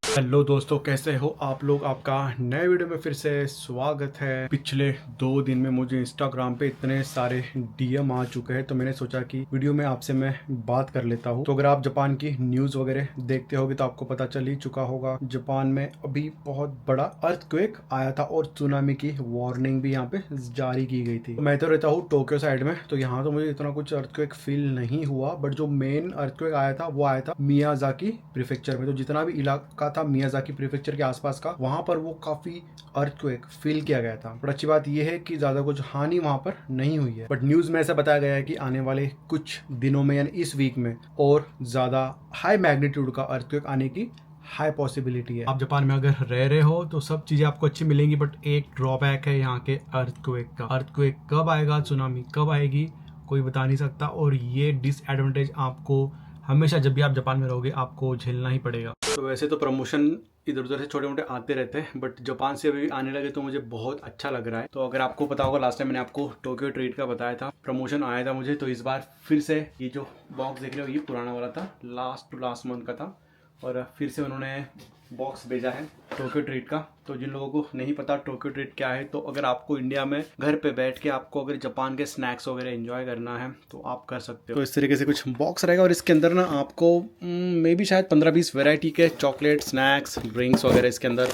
Hello दोस्तों, कैसे हो आप लोग। आपका नए वीडियो में फिर से स्वागत है। पिछले 2 दिन में मुझे इंस्टाग्राम पे इतने सारे डीएम आ चुके हैं, तो मैंने सोचा कि वीडियो में आपसे मैं बात कर लेता हूँ। तो अगर आप जापान की न्यूज़ वगैरह देखते होगे तो आपको पता चल ही चुका होगा, जापान में अभी बहुत बड़ा अर्थक्वेक आया था और सुनामी की वार्निंग भी यहाँ पे जारी की गई थी। मैं तो रहता हूँ टोक्यो साइड में, तो यहाँ तो मुझे इतना कुछ अर्थक्वेक फील नहीं हुआ, बट जो मेन अर्थक्वेक आया था वो आया था मियाजाकी प्रीफेक्चर में। तो जितना भी इलाका था मियाजाकी प्रीफेक्चर के आसपास का, वहां पर वो काफी अर्थक्वेक फील किया गया था। बट अच्छी बात यह है कि ज्यादा कुछ हानि वहां पर नहीं हुई है। बट न्यूज में ऐसा बताया गया है कि आने वाले कुछ दिनों में यानी इस वीक में और ज्यादा हाई मैग्नीट्यूड का अर्थक्वेक आने की हाई पॉसिबिलिटी है। आप जापान में अगर रह रहे हो तो सब चीजें आपको अच्छी मिलेंगी, बट एक ड्रॉबैक है यहाँ के अर्थक्वेक का। अर्थक्वेक कब आएगा, सुनामी कब आएगी, कोई बता नहीं सकता। और ये डिसएडवांटेज आपको हमेशा जब भी आप जापान में रहोगे आपको झेलना ही पड़ेगा। तो वैसे तो प्रमोशन इधर उधर से छोटे मोटे आते रहते हैं, बट जापान से अभी आने लगे तो मुझे बहुत अच्छा लग रहा है। तो अगर आपको पता होगा, लास्ट टाइम मैंने आपको टोक्यो ट्रीट का बताया था, प्रमोशन आया था मुझे। तो इस बार फिर से ये जो बॉक्स देख रहे हो ये पुराना वाला था, लास्ट मंथ का था, और फिर से उन्होंने बॉक्स भेजा है टोक्यो ट्रीट का। तो जिन लोगों को नहीं पता टोक्यो ट्रीट क्या है, तो अगर आपको इंडिया में घर पे बैठ के आपको अगर जापान के स्नैक्स वगैरह एंजॉय करना है तो आप कर सकते हो। तो इस तरीके से कुछ बॉक्स रहेगा और इसके अंदर ना आपको मे बी शायद 15-20 वैरायटी के चॉकलेट, स्नैक्स, ड्रिंक्स वगैरह इसके अंदर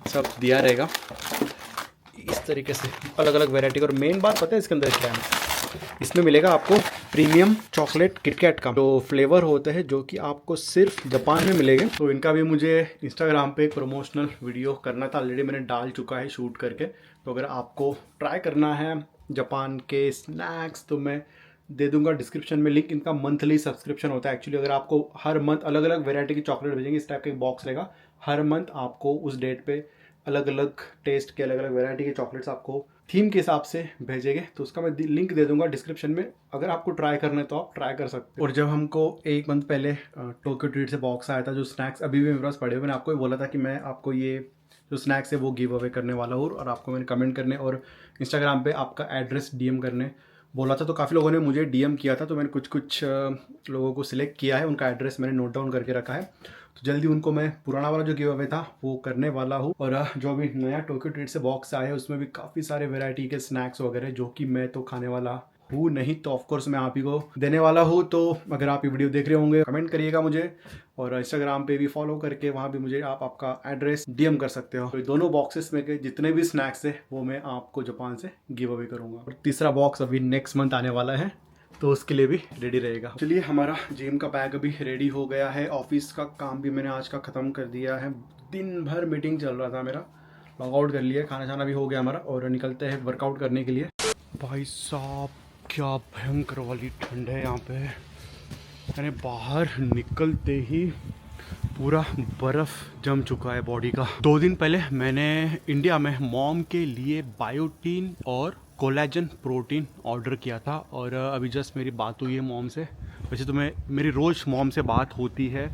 सब दिया रहेगा इस तरीके से, अलग अलग वैरायटी। और मेन बात पता है इसके अंदर क्या है, इसमें मिलेगा आपको प्रीमियम चॉकलेट किटकैट का जो फ्लेवर होता है, जो कि आपको सिर्फ जापान में मिलेगा। तो इनका भी मुझे इंस्टाग्राम पे एक प्रमोशनल वीडियो करना था, ऑलरेडी मैंने डाल चुका है शूट करके। तो अगर आपको ट्राई करना है जापान के स्नैक्स तो मैं दे दूंगा डिस्क्रिप्शन में लिंक। इनका मंथली सब्सक्रिप्शन होता है एक्चुअली। अगर आपको हर मंथ अलग अलग वेरायटी की चॉकलेट भेजेंगे, इस टाइप का एक बॉक्स रहेगा, हर मंथ आपको उस डेट पे अलग अलग टेस्ट के अलग अलग वेरायटी के चॉकलेट्स आपको थीम के हिसाब से भेजेंगे। तो उसका मैं लिंक दे दूंगा डिस्क्रिप्शन में, अगर आपको ट्राई करना है तो आप ट्राई कर सकते हो। और जब हमको एक मंथ पहले टोक्यो ट्रीट से बॉक्स आया था, जो स्नैक्स अभी भी मेरे पास पड़े हुए, मैंने आपको बोला था कि मैं आपको ये जो स्नैक्स है वो गिव अवे करने वाला हूँ, और आपको मैंने कमेंट करने और इंस्टाग्राम पे आपका एड्रेस डीएम करने बोला था। तो काफ़ी लोगों ने मुझे डीएम किया था, तो मैंने कुछ लोगों को सिलेक्ट किया है, उनका एड्रेस मैंने नोट डाउन करके रखा है। तो जल्दी उनको मैं पुराना वाला जो गिव अवे था वो करने वाला हूँ। और जो अभी नया टोक्यो ट्रीट से बॉक्स आया है उसमें भी काफ़ी सारे वेराइटी के स्नैक्स वगैरह, जो कि मैं तो खाने वाला हूँ नहीं, तो ऑफकोर्स मैं आप ही को देने वाला हूँ। तो अगर आप ये वीडियो देख रहे होंगे कमेंट करिएगा मुझे, और इंस्टाग्राम पे भी फॉलो करके वहाँ भी मुझे आप आपका एड्रेस डीएम कर सकते हो। तो दोनों बॉक्सेस में के जितने भी स्नैक्स है वो मैं आपको जापान से गिव अवे करूँगा। और तीसरा बॉक्स अभी नेक्स्ट मंथ आने वाला है, तो उसके लिए भी रेडी रहेगा। चलिए, हमारा जिम का बैग अभी रेडी हो गया है। ऑफिस का काम भी मैंने आज का ख़त्म कर दिया है। दिन भर मीटिंग चल रहा था मेरा, लॉग आउट कर लिया, खाना छाना भी हो गया हमारा, और निकलते हैं वर्कआउट करने के लिए। भाई साहब, क्या भयंकर वाली ठंड है यहाँ पे। मैंने बाहर निकलते ही पूरा बर्फ़ जम चुका है बॉडी का। 2 दिन पहले मैंने इंडिया में मॉम के लिए बायोटीन और कोलेजन प्रोटीन ऑर्डर किया था, और अभी जस्ट मेरी बात हुई है मॉम से। वैसे तो मेरी रोज़ मॉम से बात होती है,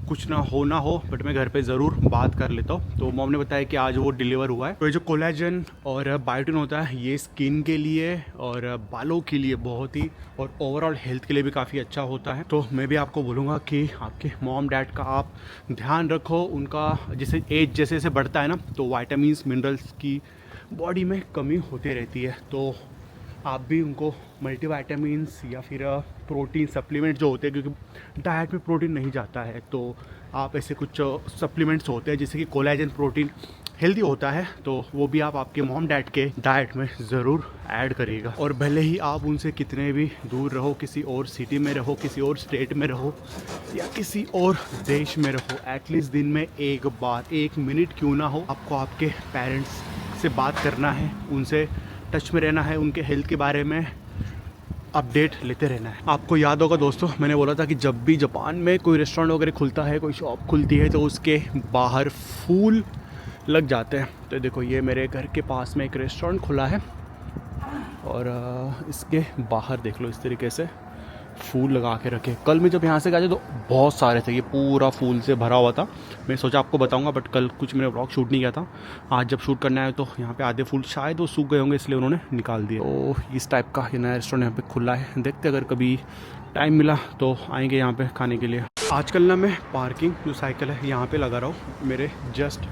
कुछ ना हो, बट मैं घर पे ज़रूर बात कर लेता हूँ। तो मॉम ने बताया कि आज वो डिलीवर हुआ है। तो ये जो कोलेजन और बायोटीन होता है ये स्किन के लिए और बालों के लिए बहुत ही, और ओवरऑल हेल्थ के लिए भी काफ़ी अच्छा होता है। तो मैं भी आपको बोलूँगा कि आपके मॉम डैड का आप ध्यान रखो। उनका जैसे एज जैसे जैसे बढ़ता है ना, तो वाइटामिन्स मिनरल्स की बॉडी में कमी होती रहती है। तो आप भी उनको मल्टीविटामिन्स या फिर प्रोटीन सप्लीमेंट जो होते हैं, क्योंकि डाइट में प्रोटीन नहीं जाता है, तो आप ऐसे कुछ सप्लीमेंट्स होते हैं जैसे कि कोलेजन प्रोटीन हेल्दी होता है, तो वो भी आप आपके मॉम डैड के डाइट में ज़रूर ऐड करिएगा। और भले ही आप उनसे कितने भी दूर रहो, किसी और सिटी में रहो, किसी और स्टेट में रहो या किसी और देश में रहो, एटलीस्ट दिन में एक बार 1 मिनट क्यों ना हो, आपको आपके पेरेंट्स से बात करना है, उनसे टच में रहना है, उनके हेल्थ के बारे में अपडेट लेते रहना है। आपको याद होगा दोस्तों, मैंने बोला था कि जब भी जापान में कोई रेस्टोरेंट वगैरह खुलता है, कोई शॉप खुलती है, तो उसके बाहर फूल लग जाते हैं। तो देखो, ये मेरे घर के पास में एक रेस्टोरेंट खुला है, और इसके बाहर देख लो इस तरीके से फूल लगा के रखे। कल मैं जब यहाँ से गया था तो बहुत सारे थे, ये पूरा फूल से भरा हुआ था। मैं सोचा आपको बताऊंगा, बट कल कुछ मैंने व्लॉग शूट नहीं किया था। आज जब शूट करने आया तो यहाँ पे आधे फूल शायद वो सूख गए होंगे, इसलिए उन्होंने निकाल दिए। तो इस टाइप का ये नया रेस्टोरेंट यहाँ पे खुला है। देखते अगर कभी टाइम मिला तो आएंगे यहाँ पे खाने के लिए। आजकल ना मैं पार्किंग जो साइकिल है यहाँ पे लगा रहा हूँ मेरे जस्ट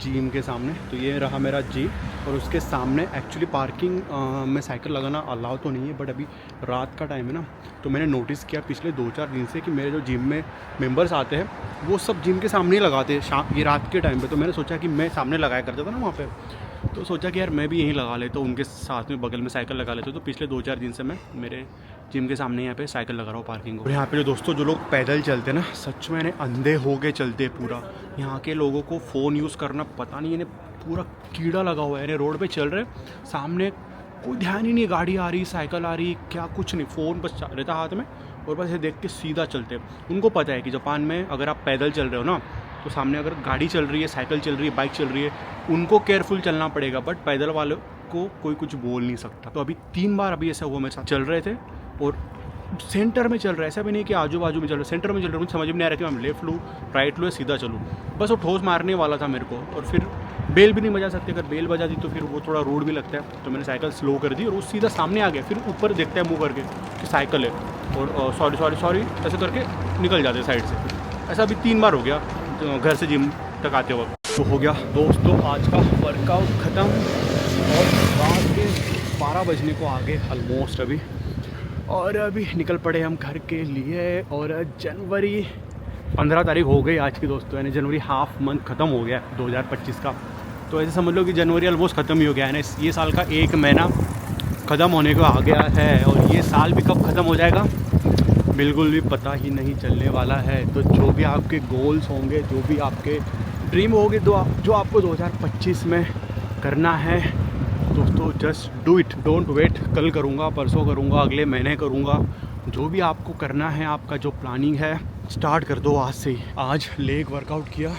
जिम के सामने। तो ये रहा मेरा जिम और उसके सामने एक्चुअली पार्किंग में साइकिल लगाना अलाउ तो नहीं है, बट अभी रात का टाइम है ना, तो मैंने नोटिस किया पिछले 2-4 दिन से कि मेरे जो जिम में मेंबर्स आते हैं वो सब जिम के सामने ही लगाते हैं शाम ये रात के टाइम पे। तो मैंने सोचा कि मैं सामने लगाया करता था ना वहाँ पे, तो सोचा कि यार मैं भी यहीं लगा लेता हूँ, उनके साथ में बगल में साइकिल लगा लेता हूँ। तो पिछले 2-4 दिन से मैं मेरे जिम के सामने यहाँ पे साइकिल लगा रहा हूँ पार्किंग। और यहाँ पे जो दोस्तों जो लोग पैदल चलते हैं ना, सच में अंधे हो के चलते पूरा। यहाँ के लोगों को फ़ोन यूज़ करना पता नहीं, इन्हें पूरा कीड़ा लगा हुआ है। इन्हें रोड पे चल रहे सामने कोई ध्यान ही नहीं, गाड़ी आ रही साइकिल आ रही क्या कुछ नहीं, फ़ोन बस रहता हाथ में और बस ये देख के सीधा चलते। उनको पता है कि जापान में अगर आप पैदल चल रहे हो ना, तो सामने अगर गाड़ी चल रही है, साइकिल चल रही है, बाइक चल रही है, उनको केयरफुल चलना पड़ेगा, बट पैदल वालों को कोई कुछ बोल नहीं सकता। तो अभी 3 बार अभी ऐसा हुआ मेरे साथ, चल रहे थे और सेंटर में चल रहा है, ऐसा भी नहीं कि आजू बाजू में चल रहा है, सेंटर में चल रहा है। मुझे समझ में नहीं आ रहा कि मैं लेफ्ट लूँ राइट लूँ या सीधा चलूँ, बस वो ठोस मारने वाला था मेरे को। और फिर बेल भी नहीं बजा सकते, अगर बेल बजा दी तो फिर वो थोड़ा रूड भी लगता है। तो मैंने साइकिल स्लो कर दी और वो सीधा सामने आ गया। फिर ऊपर देखता है मुँह करके कि साइकिल है और सॉरी ऐसे करके निकल जाते साइड से। ऐसा अभी 3 बार हो गया घर से जिम तक आते वक्त। तो हो गया दोस्तों आज का वर्कआउट ख़त्म और रात के 12 बजने को आगे ऑलमोस्ट अभी, और अभी निकल पड़े हम घर के लिए। और जनवरी 15 तारीख हो गई आज की दोस्तों, यानी जनवरी हाफ मंथ ख़त्म हो गया 2025 का। तो ऐसे समझ लो कि जनवरी ऑलमोस्ट ख़त्म ही हो गया है ना, ये साल का 1 महीना ख़त्म होने को आ गया है। और ये साल भी कब ख़त्म हो जाएगा बिल्कुल भी पता ही नहीं चलने वाला है। तो जो भी आपके गोल्स होंगे, जो भी आपके ड्रीम होंगे, जो आपको 2025 में करना है दोस्तों, just do it, don't wait. कल करूँगा, परसों करूँगा, अगले महीने करूँगा, जो भी आपको करना है, आपका जो प्लानिंग है स्टार्ट कर दो आज से ही। आज लेग वर्कआउट किया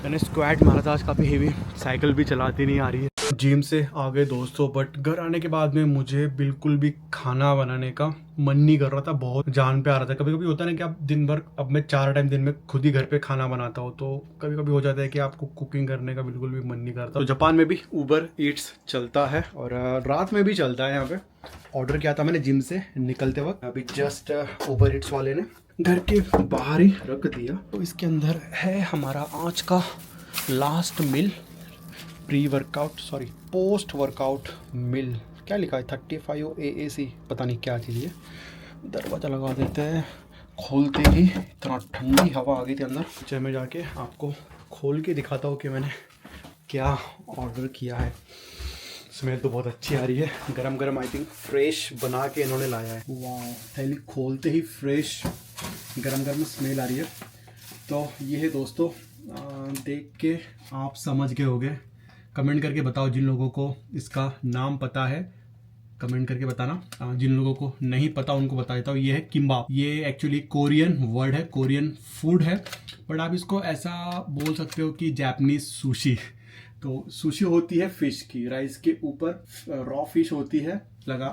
मैंने, स्क्वाट मारा था आज काफ़ी हेवी, साइकिल भी चलाती नहीं आ रही है। जिम से आ गए दोस्तों, बट घर आने के बाद में मुझे बिल्कुल भी खाना बनाने का मन नहीं कर रहा था, बहुत जान पे आ रहा था। कभी कभी होता है ना कि आप दिन भर, अब मैं 4 टाइम दिन में खुद ही घर पे खाना बनाता हूँ, तो कभी कभी हो जाता है कि आपको कुकिंग करने का बिल्कुल भी मन नहीं करता। तो जापान में भी उबर ईट्स चलता है और रात में भी चलता है। यहाँ पे ऑर्डर किया था मैंने जिम से निकलते वक्त, अभी जस्ट उबर ईट्स वाले ने घर के बाहर ही रख दिया। तो इसके अंदर है हमारा आज का लास्ट मिल, पोस्ट वर्कआउट मिल। क्या लिखा है 35 AAC, पता नहीं क्या चीज़ है। दरवाज़ा लगा देते हैं, खोलते ही इतना ठंडी हवा आ गई थी अंदर। नीचे में जाके आपको खोल के दिखाता हूँ कि मैंने क्या ऑर्डर किया है। स्मेल तो बहुत अच्छी आ रही है, गरम गरम, आई थिंक फ्रेश बना के इन्होंने लाया है। वाह, थैली खोलते ही फ्रेश गरम गरम स्मेल आ रही है। तो ये है दोस्तों, देख के आप समझ गए होंगे। कमेंट करके बताओ जिन लोगों को इसका नाम पता है, कमेंट करके बताना। जिन लोगों को नहीं पता उनको बता देता हूँ। ये है किम्बाप, ये एक्चुअली कोरियन वर्ड है, कोरियन फूड है, बट आप इसको ऐसा बोल सकते हो कि जापानीज सुशी। तो सुशी होती है फिश की, राइस के ऊपर रॉ फिश होती है लगा,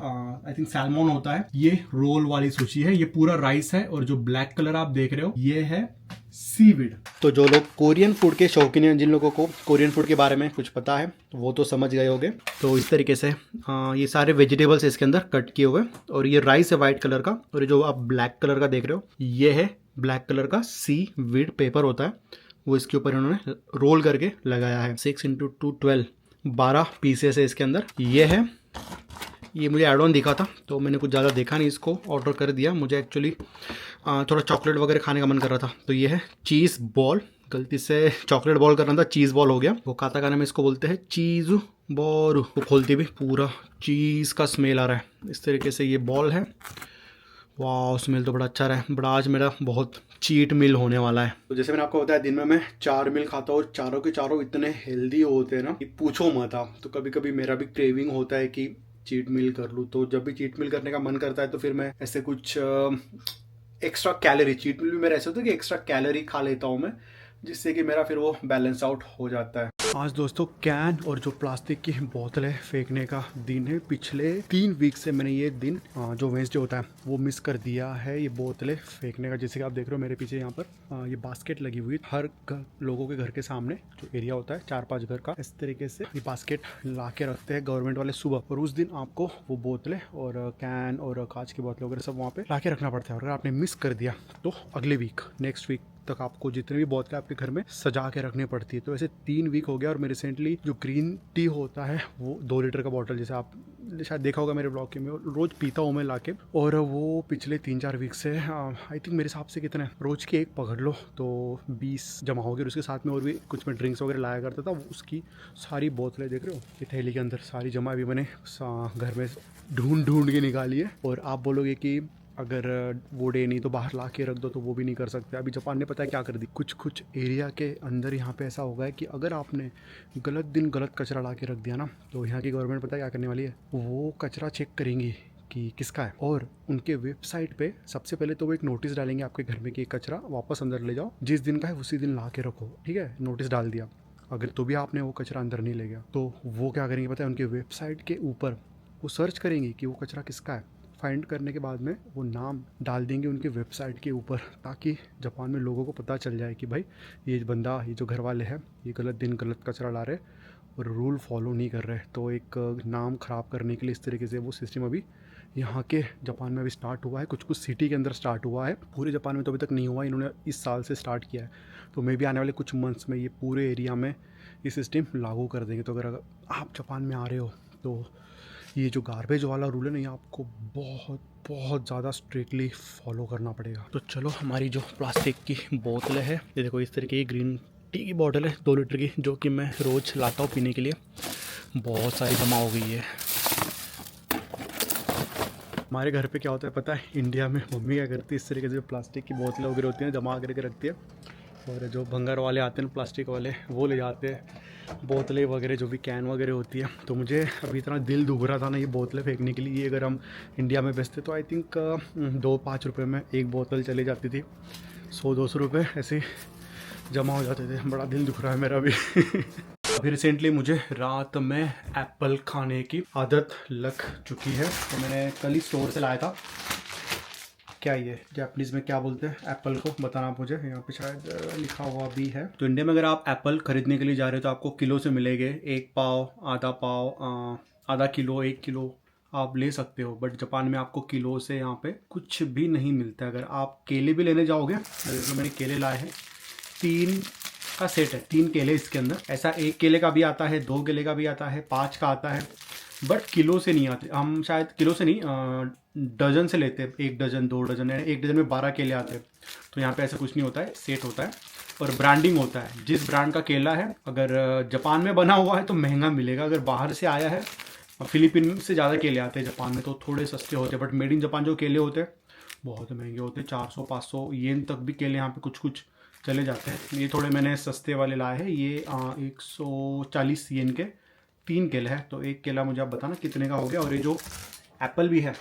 आई थिंक सैल्मन होता है। ये रोल वाली सुशी है, ये पूरा राइस है, और जो ब्लैक कलर आप देख रहे हो ये है सीविड। तो जो लोग कोरियन फूड के शौकीन हैं, जिन लोगों को कोरियन फूड के बारे में कुछ पता है तो वो तो समझ गए होंगे। तो इस तरीके से ये सारे वेजिटेबल्स इसके अंदर कट किए हुए, और ये राइस है वाइट कलर का, और ये जो आप ब्लैक कलर का देख रहे हो ये है ब्लैक कलर का सीविड पेपर होता है, वो इसके ऊपर इन्होंने रोल करके लगाया है। 6 × 2 12 12 पीसेस है इसके अंदर। ये है, ये मुझे एड ऑन दिखा था तो मैंने कुछ ज़्यादा देखा नहीं, इसको ऑर्डर कर दिया। मुझे एक्चुअली थोड़ा चॉकलेट वगैरह खाने का मन कर रहा था। तो ये है चीज़ बॉल, गलती से चॉकलेट बॉल करना था, चीज़ बॉल हो गया। वो काताकाना में इसको बोलते हैं चीज़ बॉल। वो खोलती भी पूरा चीज़ का स्मेल आ रहा है। इस तरीके से ये बॉल है। वाह, स्मेल तो बड़ा अच्छा रहा है। बड़ा आज मेरा बहुत चीट मील होने वाला है। तो जैसे मैंने आपको बताया, दिन में मैं 4 मील खाता हूँ और चारों के चारों इतने हेल्दी होते हैं ना कि पूछो मत आप। तो कभी कभी मेरा भी क्रेविंग होता है कि चीट मील कर लूँ। तो जब भी चीट मील करने का मन करता है तो फिर मैं ऐसे कुछ एक्स्ट्रा कैलोरी, चीट मील भी मेरा ऐसा होता है कि एक्स्ट्रा कैलोरी खा लेता हूँ मैं, जिससे कि मेरा फिर वो बैलेंस आउट हो जाता है। आज दोस्तों कैन और जो प्लास्टिक की बोतलें फेंकने का दिन है। पिछले 3 वीक से मैंने ये दिन जो वेंसडे होता है वो मिस कर दिया है, ये बोतलें फेंकने का। जैसे कि आप देख रहे हो मेरे पीछे यहाँ पर ये बास्केट लगी हुई है। हर लोगों के घर के सामने जो एरिया होता है 4-5 घर का, इस तरीके से ये बास्केट ला के रखते हैं गवर्नमेंट वाले सुबह। और उस दिन आपको वो बोतलें और कैन और कांच की बोतलें वगैरह सब वहाँ पे ला के रखना पड़ता है। और अगर आपने मिस कर दिया तो अगले वीक नेक्स्ट वीक तक आपको जितने भी बोतलें आपके घर में सजा के रखनी पड़ती है। तो ऐसे 3 वीक हो गया। और मैं रिसेंटली जो ग्रीन टी होता है वो 2 लीटर का बॉटल, जैसे आप शायद देखा होगा मेरे ब्लॉग के में, रोज पीता हूँ मैं लाके। और वो पिछले 3-4 वीक से आई थिंक मेरे हिसाब से कितने रोज की एक पकड़ लो तो 20 जमा हो गए। और उसके साथ में और भी कुछ मैं ड्रिंक्स वगैरह लाया करता था, उसकी सारी बोतलें देख रहे हो ये थैली के अंदर सारी जमा अभी मैंने घर में ढूंढ के निकाली है। और आप बोलोगे कि अगर वो डे नहीं तो बाहर ला के रख दो, तो वो भी नहीं कर सकते। अभी जापान ने पता है क्या कर दी, कुछ एरिया के अंदर यहाँ पे ऐसा होगा है कि अगर आपने गलत दिन गलत कचरा ला के रख दिया ना, तो यहाँ की गवर्नमेंट पता है क्या करने वाली है, वो कचरा चेक करेंगी कि किसका है। और उनके वेबसाइट पे सबसे पहले तो वो एक नोटिस डालेंगे आपके घर में कि कचरा वापस अंदर ले जाओ, जिस दिन का है उसी दिन ला के रखो, ठीक है। नोटिस डाल दिया, अगर तो भी आपने वो कचरा अंदर नहीं ले गया तो वो क्या करेंगे पता है, उनके वेबसाइट के ऊपर वो सर्च करेंगे कि वो कचरा किसका है। फाइंड करने के बाद में वो नाम डाल देंगे उनके वेबसाइट के ऊपर, ताकि जापान में लोगों को पता चल जाए कि भाई ये बंदा, ये जो घर वाले हैं ये गलत दिन गलत कचरा ला रहे और रूल फॉलो नहीं कर रहे। तो एक नाम ख़राब करने के लिए इस तरीके से वो सिस्टम अभी यहाँ के जापान में अभी स्टार्ट हुआ है। कुछ सिटी के अंदर स्टार्ट हुआ है, पूरे जापान में तो अभी तक नहीं हुआ। इन्होंने इस साल से स्टार्ट किया है, तो मे भी आने वाले कुछ मंथ्स में ये पूरे एरिया में ये सिस्टम लागू कर देंगे। तो अगर आप जापान में आ रहे हो तो ये जो गार्बेज वाला रूल है ना, ये आपको बहुत ज़्यादा स्ट्रिक्टली फॉलो करना पड़ेगा। तो चलो, हमारी जो प्लास्टिक की बोतलें है, ये देखो इस तरीके की ग्रीन टी की बोतल है 2 लीटर की, जो कि मैं रोज़ लाता हूँ पीने के लिए। बहुत सारी जमा हो गई है। हमारे घर पे क्या होता है पता है, इंडिया में मम्मी क्या करती है, इस तरीके से प्लास्टिक की बोतलें वगैरह होती हैं जमा करके रखती है। और जो भंगार वाले आते हैं प्लास्टिक वाले, वो ले जाते हैं बोतलें वगैरह, जो भी कैन वगैरह होती है। तो मुझे अभी इतना दिल दुख रहा था ना ये बोतलें फेंकने के लिए। ये अगर हम इंडिया में बेचते तो आई थिंक 2-5 रुपये में एक बोतल चली जाती थी। 100-200 रुपये ऐसे जमा हो जाते थे। बड़ा दिल दुख रहा है मेरा अभी। अभी रिसेंटली मुझे रात में एप्पल खाने की आदत लग चुकी है। तो मैंने कल ही स्टोर से लाया था। क्या ये जापानीज में क्या बोलते हैं एप्पल को, बताना आप मुझे। यहाँ पे शायद लिखा हुआ भी है। तो इंडिया में अगर आप एप्पल खरीदने के लिए जा रहे हो तो आपको किलो से मिलेंगे। 1 पाव, आधा पाव, आधा किलो, 1 किलो आप ले सकते हो। बट जापान में आपको किलो से यहाँ पे कुछ भी नहीं मिलता। अगर आप केले भी लेने जाओगे, तो मैंने केले लाए हैं, 3 का सेट है, 3 केले इसके अंदर। ऐसा 1 केले का भी आता है, 2 केले का भी आता है, 5 का आता है, बट किलो से नहीं आते। हम शायद किलो से नहीं डजन से लेते हैं, 1 डजन 2 डजन, 1 डजन में 12 केले आते हैं। तो यहाँ पे ऐसा कुछ नहीं होता है, सेट होता है और ब्रांडिंग होता है। जिस ब्रांड का केला है, अगर जापान में बना हुआ है तो महंगा मिलेगा। अगर बाहर से आया है, फिलीपीन से ज़्यादा केले आते हैं जापान में, तो थोड़े सस्ते होते हैं। बट मेड इन जापान जो केले होते हैं बहुत महंगे होते हैं। 400-500 येन तक भी केले यहाँ पे कुछ चले जाते हैं। ये थोड़े मैंने सस्ते वाले लाए हैं। ये 140 येन के 3 केले हैं। तो 1 केला मुझे आप बताना कितने का हो गया। और ये जो एप्पल भी है,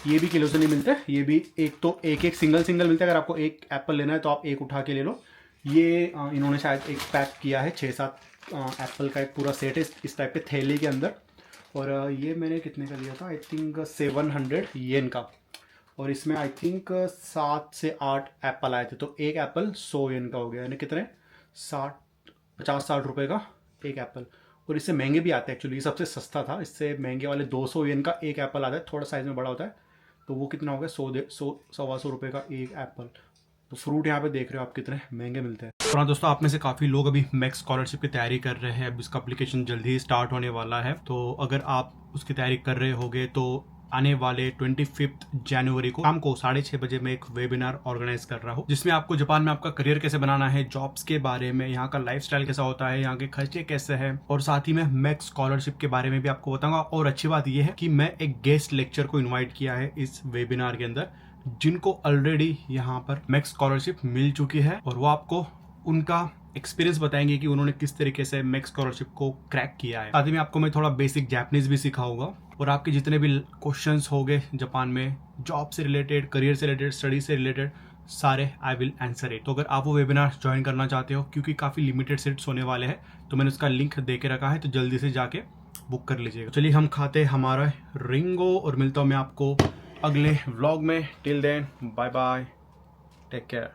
ये भी किलो से नहीं मिलता है, ये भी एक सिंगल मिलता है। अगर आपको 1 एप्पल लेना है तो आप 1 उठा के ले लो। ये इन्होंने शायद एक पैक किया है, 6-7 एप्पल का एक पूरा सेट है इस टाइप के थैले के अंदर। और ये मैंने कितने का लिया था, आई थिंक 700 येन का। और इसमें आई थिंक 7 से 8 एप्पल आए थे। तो 1 एप्पल 100 येन का हो गया, यानी कितने 50-60 रुपये का 1 एप्पल। और इससे महंगे भी आते हैं एक्चुअली, ये सबसे सस्ता था। इससे महंगे वाले 200 येन का 1 एप्पल आता है, थोड़ा साइज़ में बड़ा होता है। तो वो कितना हो गया, 100-125 रुपये का 1 एप्पल। तो फ्रूट यहाँ पे देख रहे हो आप कितने महंगे मिलते हैं। और हाँ दोस्तों, आप में से काफ़ी लोग अभी मैक्स स्कॉलरशिप की तैयारी कर रहे हैं। अब इसका एप्लीकेशन जल्दी ही स्टार्ट होने वाला है। तो अगर आप उसकी तैयारी कर रहे होगे तो आने वाले 25 जनवरी को शाम को 6:30 बजे मैं एक वेबिनार ऑर्गेनाइज कर रहा हूँ, जिसमें आपको जापान में आपका करियर कैसे बनाना है, जॉब्स के बारे में, यहाँ का लाइफस्टाइल कैसा होता है, यहाँ के खर्चे कैसे हैं, और साथ ही में मैक्स स्कॉलरशिप के बारे में भी आपको बताऊंगा। और अच्छी बात यह है कि मैं एक गेस्ट लेक्चर को इन्वाइट किया है इस वेबिनार के अंदर, जिनको ऑलरेडी यहाँ पर मैक्स स्कॉलरशिप मिल चुकी है। और वो आपको उनका एक्सपीरियंस बताएंगे कि उन्होंने किस तरीके से मैक्स स्कॉलरशिप को क्रैक किया है। साथ ही में आपको मैं थोड़ा बेसिक जापानीज भी सिखाऊंगा। और आपके जितने भी क्वेश्चंस होंगे जापान में, जॉब से रिलेटेड, करियर से रिलेटेड, स्टडी से रिलेटेड, सारे आई विल आंसर इट। तो अगर आप वो वेबिनार ज्वाइन करना चाहते हो, क्योंकि काफ़ी लिमिटेड सीट्स होने वाले हैं, तो मैंने उसका लिंक दे के रखा है, तो जल्दी से जाके बुक कर लीजिएगा। चलिए हम खाते हमारा रिंगो और मिलता हूँ मैं आपको अगले व्लॉग में। Till then bye bye, take care.